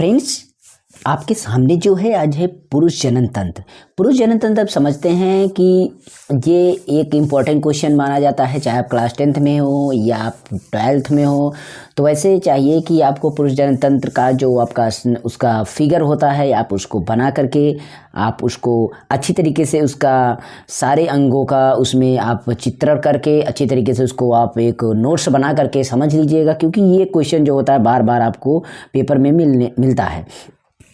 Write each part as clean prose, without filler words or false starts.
Friends, आपके सामने जो है आज है पुरुष जनन तंत्र। पुरुष जनन तंत्र आप समझते हैं कि ये एक इम्पॉर्टेंट क्वेश्चन माना जाता है, चाहे आप क्लास 10th में हो या आप 12th में हो। तो वैसे चाहिए कि आपको पुरुष जनन तंत्र का जो आपका उसका फिगर होता है, आप उसको बना करके आप उसको अच्छी तरीके से उसका सारे अंगों का उसमें आप चित्रण करके अच्छी तरीके से उसको आप एक नोट्स बना करके समझ लीजिएगा, क्योंकि ये क्वेश्चन जो होता है बार बार आपको पेपर में मिलता है।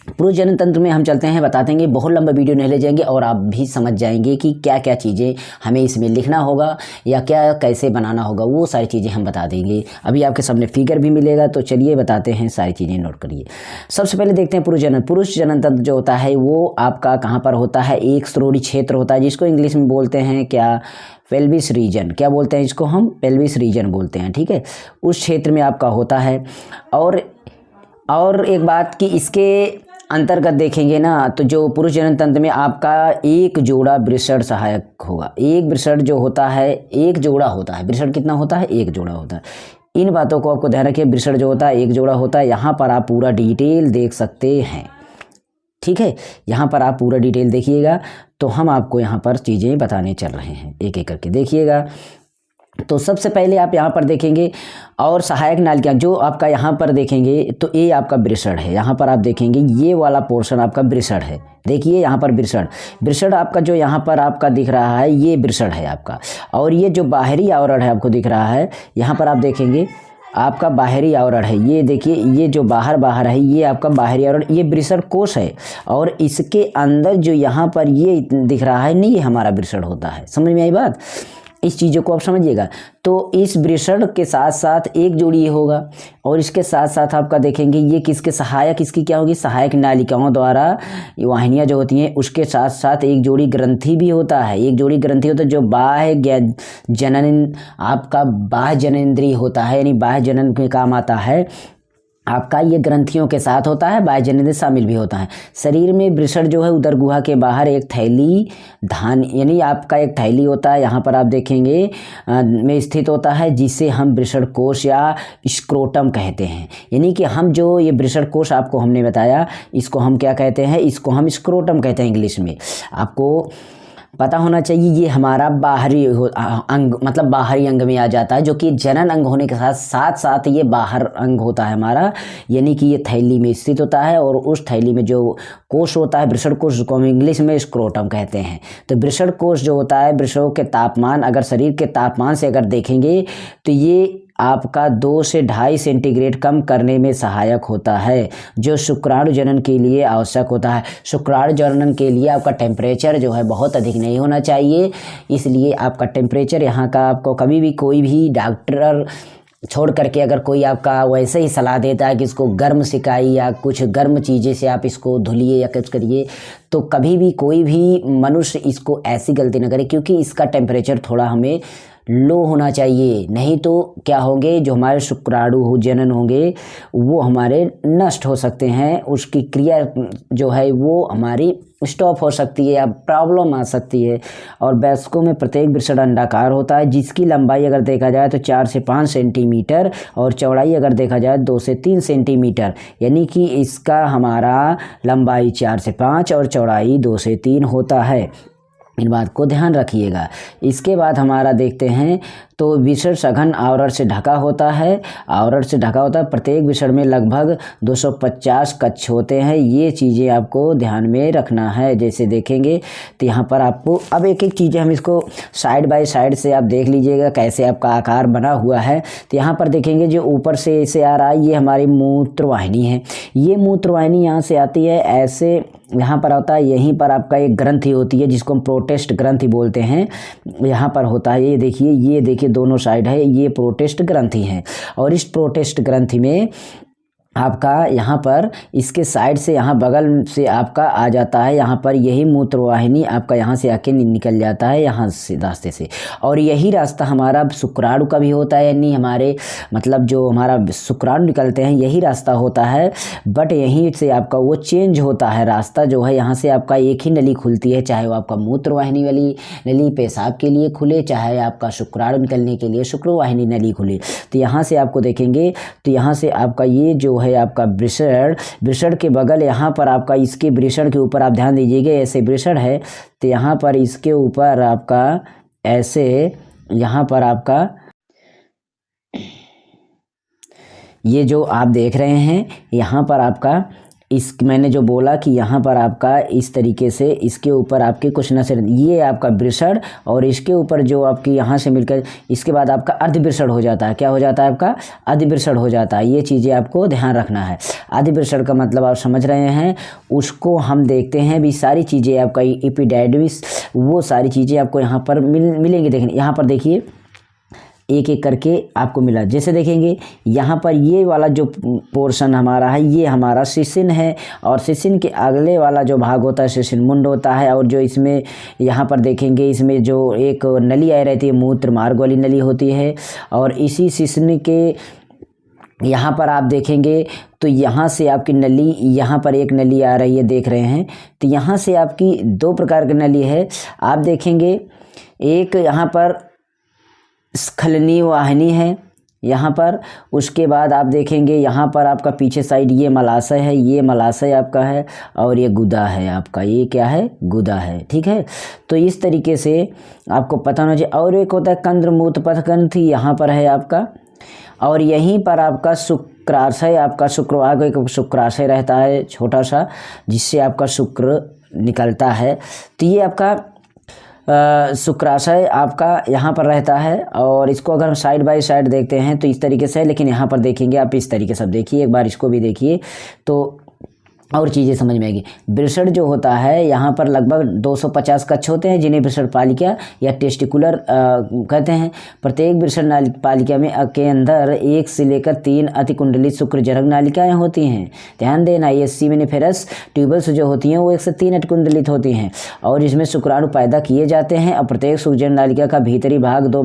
पुरुष जनन तंत्र में हम चलते हैं, बता देंगे, बहुत लंबा वीडियो नहीं ले जाएंगे और आप भी समझ जाएंगे कि क्या क्या चीज़ें हमें इसमें लिखना होगा या क्या कैसे बनाना होगा, वो सारी चीज़ें हम बता देंगे। अभी आपके सामने फिगर भी मिलेगा, तो चलिए बताते हैं, सारी चीज़ें नोट करिए। सबसे पहले देखते हैं पुरुष जनन तंत्र जो होता है वो आपका कहाँ पर होता है, एक श्रोणि क्षेत्र होता है जिसको इंग्लिश में बोलते हैं क्या, पेल्विस रीजन। क्या बोलते हैं इसको हम, पेल्विस रीजन बोलते हैं, ठीक है। उस क्षेत्र में आपका होता है। और एक बात कि इसके अंतर्गत देखेंगे ना, तो जो पुरुष जनन तंत्र में आपका एक जोड़ा वृषण सहायक होगा। एक वृषण जो होता है, एक जोड़ा होता है। वृषण कितना होता है, एक जोड़ा होता है। इन बातों को आपको ध्यान रखिए, वृषण जो होता है एक जोड़ा होता है। यहाँ पर आप पूरा डिटेल देख सकते हैं, ठीक है। यहाँ पर आप पूरा डिटेल देखिएगा, तो हम आपको यहाँ पर चीज़ें बताने चल रहे हैं, एक एक करके देखिएगा। तो सबसे पहले आप यहाँ पर देखेंगे और सहायक नालिका जो आपका यहाँ पर देखेंगे, तो ये आपका वृषण है। यहाँ पर आप देखेंगे ये वाला पोर्शन आपका वृषण है। देखिए यहाँ पर वृषण आपका जो यहाँ पर आपका दिख रहा है, ये वृषण है आपका। और ये जो बाहरी आवरण है आपको दिख रहा है, यहाँ पर आप देखेंगे आपका बाहरी आवरण है। ये देखिए, ये जो बाहर है ये आपका बाहरी आवरण, ये वृषण कोश है। और इसके अंदर जो यहाँ पर ये दिख रहा है नहीं, ये हमारा वृषण होता है। समझ में आई बात, इस चीज़ों को आप समझिएगा। तो इस वृषण के साथ साथ एक जोड़ी ये होगा, और इसके साथ साथ आपका देखेंगे ये किसके सहायक, इसकी क्या होगी, सहायक नालिकाओं द्वारा वाहिनियाँ जो होती हैं, उसके साथ साथ एक जोड़ी ग्रंथि भी होता है। एक जोड़ी ग्रंथि होता है जो बाह्य जनन, आपका बाह्य जननेंद्रिय होता है, यानी बाह्य जनन में काम आता है आपका। ये ग्रंथियों के साथ होता है, बाह्य जननेंद्रिय शामिल भी होता है। शरीर में वृषण जो है उदर गुहा के बाहर एक थैली धान, यानी आपका एक थैली होता है, यहाँ पर आप देखेंगे में स्थित होता है, जिसे हम वृषण कोश या स्क्रोटम कहते हैं। यानी कि हम जो ये वृषण कोश आपको हमने बताया, इसको हम क्या कहते हैं, इसको हम स्क्रोटम कहते हैं इंग्लिश में। आपको पता होना चाहिए ये हमारा बाहरी अंग, मतलब बाहरी अंग में आ जाता है, जो कि जनन अंग होने के साथ साथ ये बाहर अंग होता है हमारा। यानी कि ये थैली में स्थित होता है, और उस थैली में जो कोश होता है वृषण कोश, जिसको हम इंग्लिश में स्क्रोटम कहते हैं। तो वृषण कोश जो होता है, वृषणों के तापमान, अगर शरीर के तापमान से अगर देखेंगे तो ये आपका 2 से 2.5 सेंटीग्रेड कम करने में सहायक होता है, जो शुक्राणु जनन के लिए आवश्यक होता है। शुक्राणु जनन के लिए आपका टेम्परेचर जो है बहुत अधिक नहीं होना चाहिए, इसलिए आपका टेम्परेचर यहाँ का आपको कभी भी कोई भी डॉक्टर छोड़ करके अगर कोई आपका वैसे ही सलाह देता है कि इसको गर्म सिकाई या कुछ गर्म चीज़ें से आप इसको धुलिए या कुछ करिए, तो कभी भी कोई भी मनुष्य इसको ऐसी गलती न करे, क्योंकि इसका टेम्परेचर थोड़ा हमें लो होना चाहिए। नहीं तो क्या होंगे, जो हमारे शुक्राणु जनन होंगे वो हमारे नष्ट हो सकते हैं, उसकी क्रिया जो है वो हमारी स्टॉप हो सकती है या प्रॉब्लम आ सकती है। और वयस्कों में प्रत्येक वृषण अंडाकार होता है, जिसकी लंबाई अगर देखा जाए तो 4 से 5 सेंटीमीटर और चौड़ाई अगर देखा जाए 2 से 3 सेंटीमीटर। यानी कि इसका हमारा लंबाई 4 से 5 और चौड़ाई 2 से 3 होता है। इन बात को ध्यान रखिएगा। इसके बाद हमारा देखते हैं, तो वृषण सघन आवरण से ढका होता है। आवरण से ढका होता है, प्रत्येक वृषण में लगभग 250 कक्ष होते हैं। ये चीज़ें आपको ध्यान में रखना है। जैसे देखेंगे तो यहाँ पर आपको अब एक एक चीज़ें हम इसको साइड बाय साइड से आप देख लीजिएगा कैसे आपका आकार बना हुआ है। तो यहाँ पर देखेंगे जो ऊपर से ऐसे आ रहा है, ये हमारी मूत्रवाहिनी है। ये मूत्रवाहिनी यहाँ से आती है, ऐसे यहाँ पर होता है, यहीं पर आपका एक ग्रंथि होती है जिसको हम प्रोटेस्ट ग्रंथि बोलते हैं। यहाँ पर होता है, ये देखिए दोनों साइड है, ये प्रोटेस्ट ग्रंथि है। और इस प्रोटेस्ट ग्रंथि में आपका यहाँ पर इसके साइड से यहाँ बगल से आपका आ जाता है, यहाँ पर यही मूत्रवाहिनी आपका यहाँ से आके निकल जाता है, यहाँ से रास्ते से। और यही रास्ता हमारा शुक्राणु का भी होता है, यानी हमारे मतलब जो हमारा शुक्राणु निकलते हैं यही रास्ता होता है। बट यहीं से आपका वो चेंज होता है रास्ता जो है, यहाँ से आपका एक ही नली खुलती है, चाहे वो आपका मूत्रवाहिनी वाली नली पेशाब के लिए खुले, चाहे आपका शुक्राणु निकलने के लिए शुक्रवाहिनी नली खुले। तो यहाँ से आपको देखेंगे तो यहाँ से आपका ये जो है है आपका वृषण, वृषण के बगल यहाँ पर आपका इसके वृषण के ऊपर आप ध्यान दीजिएगा, ऐसे वृषण है तो यहाँ पर इसके ऊपर आपका ऐसे यहाँ पर आपका ये जो आप देख रहे हैं यहाँ पर आपका इस मैंने जो बोला कि यहाँ पर आपका इस तरीके से इसके ऊपर आपके कुछ नसें, ये आपका वृषण और इसके ऊपर जो आपकी यहाँ से मिलकर इसके बाद आपका अर्धवृषण हो जाता है। क्या हो जाता है आपका? अर्धवृषण हो जाता है। ये चीज़ें आपको ध्यान रखना है। अर्धवृषण का मतलब आप समझ रहे हैं, उसको हम देखते हैं भी सारी चीज़ें आपका एपिडाइडिस वो सारी चीज़ें आपको यहाँ पर मिलेंगी। देखें यहाँ पर देखिए एक एक करके आपको मिला। जैसे देखेंगे यहाँ पर ये वाला जो पोर्शन हमारा है ये हमारा शिशिन है और शिशिन के अगले वाला जो भाग होता है शिशिन मुंड होता है। और जो इसमें यहाँ पर देखेंगे इसमें जो एक नली आई रहती है मूत्र मार्ग वाली नली होती है। और इसी शिशिन के यहाँ पर आप देखेंगे तो यहाँ से आपकी नली, यहाँ पर एक नली आ रही है देख रहे हैं, तो यहाँ से आपकी दो प्रकार की नली है। आप देखेंगे एक यहाँ पर स्खलनी वाहिनी है यहाँ पर, उसके बाद आप देखेंगे यहाँ पर आपका पीछे साइड ये मलाशय है, ये मलाशय आपका है और ये गुदा है आपका, ये क्या है? गुदा है। ठीक है, तो इस तरीके से आपको पता होना चाहिए। और एक होता है कंद्र मूत्र पथग्रंथि, यहाँ पर है आपका, और यहीं पर आपका शुक्राशय, आपका शुक्रवार को एक शुक्राशय रहता है छोटा सा जिससे आपका शुक्र निकलता है। तो ये आपका शुक्राशय आपका यहाँ पर रहता है। और इसको अगर हम साइड बाय साइड देखते हैं तो इस तरीके से है, लेकिन यहाँ पर देखेंगे आप इस तरीके से। अब देखिए एक बार इसको भी देखिए तो और चीज़ें समझ में आएगी। वृषण जो होता है यहाँ पर लगभग 250 कक्ष होते हैं जिन्हें वृषण पालिका या टेस्टिकुलर कहते हैं। प्रत्येक वृषण पालिका में के अंदर 1 से लेकर 3 अतिकुंडलित शुक्रजनक नालिकाएं होती हैं। ध्यान देना, ये सीमेनिफेरस ट्यूबल्स जो होती हैं वो 1 से 3 अतिकुंडलित होती हैं और इसमें शुक्राणु पैदा किए जाते हैं। और प्रत्येक शुक्रजनक नालिका का भीतरी भाग 2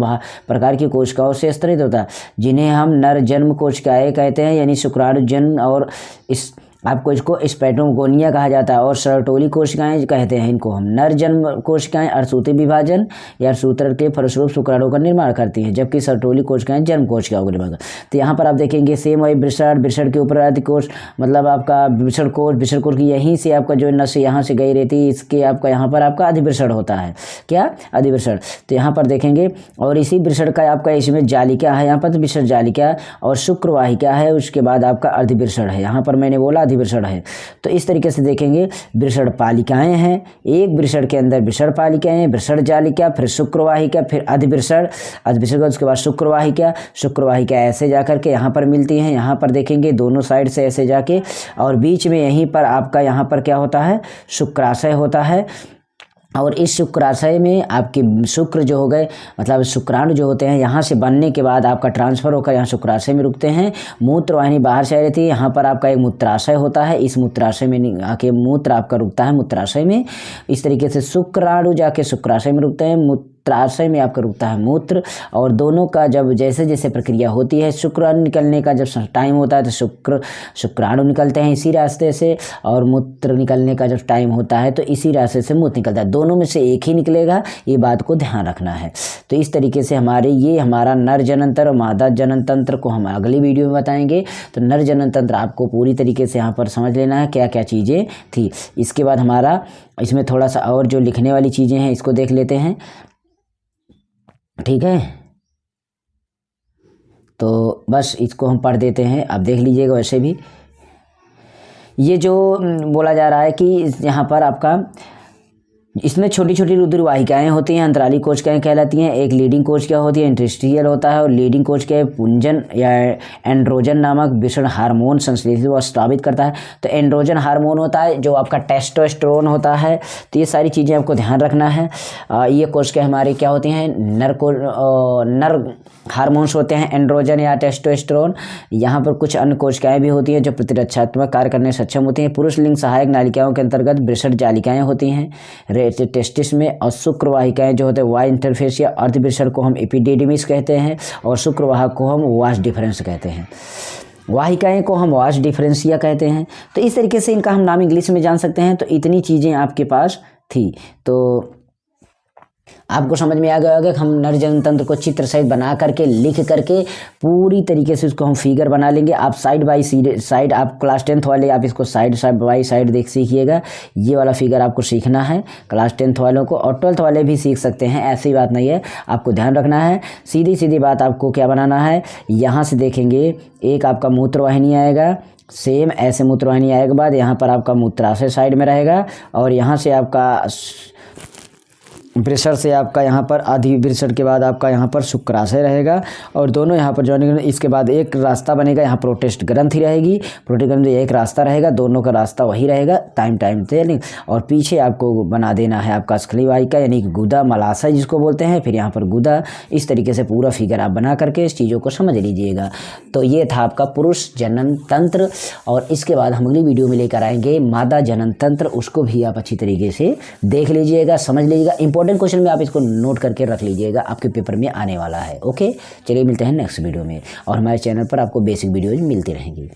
प्रकार की कोशिकाओं से स्तरित होता है जिन्हें हम नर जन्म कोशिकाएँ कहते हैं, यानी शुक्राणु जन्म, और इस आपको इसको स्पेटोगोनिया कहा जाता है। और सर्टोली कोशिकाएं कहते हैं इनको हम। नर जन्म कोशिकाएं अर्धसूत्री विभाजन या सूत्र के फलस्वरूप शुक्राणु का निर्माण करती हैं, जबकि सर्टोली कोशिकाएं जन्म कोशिकाओं का निर्माण करती हैं। तो यहाँ पर आप देखेंगे सेम वही वृषण के ऊपर अधिकोष मतलब आपका वृषण कोष की यहीं से आपका जो नस यहाँ से गई रहती है, इसके आपका यहाँ पर आपका अधिवृषण होता है। क्या? अधिवृषण। तो यहाँ पर देखेंगे और इसी वृषण का आपका इसमें जालिका है, यहाँ पर वृषण जालिका और शुक्रवाहिका है, उसके बाद आपका अर्धवृषण है। यहाँ पर मैंने बोला वृषण है। तो इस तरीके से देखेंगे वृषण पालिकाएं हैं, एक वृषण के अंदर वृषण पालिकाएं, वृषण जालिका, फिर शुक्रवाहिका, फिर अधिवृषण, अधिवृषण उसके बाद शुक्रवाहिका ऐसे जाकर के यहाँ पर मिलती हैं। यहाँ पर देखेंगे दोनों साइड से ऐसे जाके और बीच में यहीं पर आपका यहाँ पर क्या होता है? शुक्राशय होता है। और इस शुक्राशय में आपके शुक्र जो हो गए मतलब शुक्राणु जो होते हैं यहाँ से बनने के बाद आपका ट्रांसफ़र होकर यहाँ शुक्राशय में रुकते हैं। मूत्र वाहिनी बाहर से आ रही थी, यहाँ पर आपका एक मूत्राशय होता है, इस मूत्राशय में आके मूत्र आपका रुकता है मूत्राशय में। इस तरीके से शुक्राणु जाके शुक्राशय में रुकते हैं, मूत्राशय में आपका रुकता है मूत्र। और दोनों का जब जैसे जैसे प्रक्रिया होती है, शुक्राणु निकलने का जब टाइम होता है तो शुक्राणु निकलते हैं इसी रास्ते से, और मूत्र निकलने का जब टाइम होता है तो इसी रास्ते से मूत्र निकलता है। दोनों में से एक ही निकलेगा, ये बात को ध्यान रखना है। तो इस तरीके से हमारा नर जननतंत्र और मादा जननतंत्र को हम अगली वीडियो में बताएंगे। तो नर जननतंत्र आपको पूरी तरीके से यहाँ पर समझ लेना है क्या क्या चीज़ें थी। इसके बाद हमारा इसमें थोड़ा सा और जो लिखने वाली चीज़ें हैं इसको देख लेते हैं। ठीक है, तो बस इसको हम पढ़ देते हैं, आप देख लीजिएगा। वैसे भी ये जो बोला जा रहा है कि यहाँ पर आपका इसमें छोटी छोटी रुधिरवाहिकाएं होती हैं, अंतराली कोशिकाएं कहलाती हैं। एक लीडिंग कोशिका होती है, इंटरस्टिशियल होता है, और लीडिंग कोशिका पुंजन या एंड्रोजन नामक विषण हार्मोन संश्लेषित व स्रावित करता है। तो एंड्रोजन हार्मोन होता है जो आपका टेस्टोस्टेरोन होता है। तो ये सारी चीज़ें आपको ध्यान रखना है। ये कोशिकाएं हमारी क्या होती हैं? नर हार्मोन्स होते हैं, एंड्रोजन या टेस्टोस्टेरोन। यहाँ पर कुछ अन्य कोशिकाएं भी होती हैं जो प्रतिरक्षात्मक कार्य करने में सक्षम होती हैं। पुरुष लिंग सहायक नालिकाओं के अंतर्गत वृषण जालिकाएं होती हैं टेस्टिस में, और शुक्रवाहिकाएं जो होते हैं वाई इंटरफेस या अर्धवृषण को हम एपिडिडिमिस कहते हैं, और शुक्रवाहक को हम वास डिफरेंस कहते हैं। वाहिकाएं को हम वास डिफरेंसिया कहते हैं। तो इस तरीके से इनका हम नाम इंग्लिश में जान सकते हैं। तो इतनी चीज़ें आपके पास थी। तो आपको समझ में आ गया होगा कि हम नर जनन तंत्र को चित्र सहित बना करके लिख करके पूरी तरीके से उसको हम फिगर बना लेंगे। आप साइड बाई साइड आप क्लास 10th वाले आप इसको साइड बाई साइड देख सीखिएगा। ये वाला फिगर आपको सीखना है क्लास 10th वालों को, और 12th वाले भी सीख सकते हैं, ऐसी बात नहीं है। आपको ध्यान रखना है, सीधी सीधी बात आपको क्या बनाना है। यहाँ से देखेंगे एक आपका मूत्रवाहिनी आएगा, सेम ऐसे मूत्रवाहिनी आने के बाद यहाँ पर आपका मूत्राशय साइड में रहेगा, और यहाँ से आपका वृषण से आपका यहाँ पर अधिवृषण के बाद आपका यहाँ पर शुक्राशय रहेगा, और दोनों यहाँ पर ज्वाइनिंग। इसके बाद एक रास्ता बनेगा, यहाँ प्रोटेस्ट ग्रंथि रहेगी, प्रोटेस्ट ग्रंथि एक रास्ता रहेगा, दोनों का रास्ता वही रहेगा टाइम से। और पीछे आपको बना देना है आपका स्खली वाहिका यानी कि गुदा मलाशय जिसको बोलते हैं, फिर यहाँ पर गुदा। इस तरीके से पूरा फिगर आप बना करके इस चीज़ों को समझ लीजिएगा। तो ये था आपका पुरुष जनन तंत्र, और इसके बाद हम अगली वीडियो में लेकर आएंगे मादा जनन तंत्र, उसको भी आप अच्छी तरीके से देख लीजिएगा, समझ लीजिएगा। इंपॉर्टेंट क्वेश्चन में आप इसको नोट करके रख लीजिएगा, आपके पेपर में आने वाला है। ओके, चलिए मिलते हैं नेक्स्ट वीडियो में, और हमारे चैनल पर आपको बेसिक वीडियोज मिलती रहेंगी।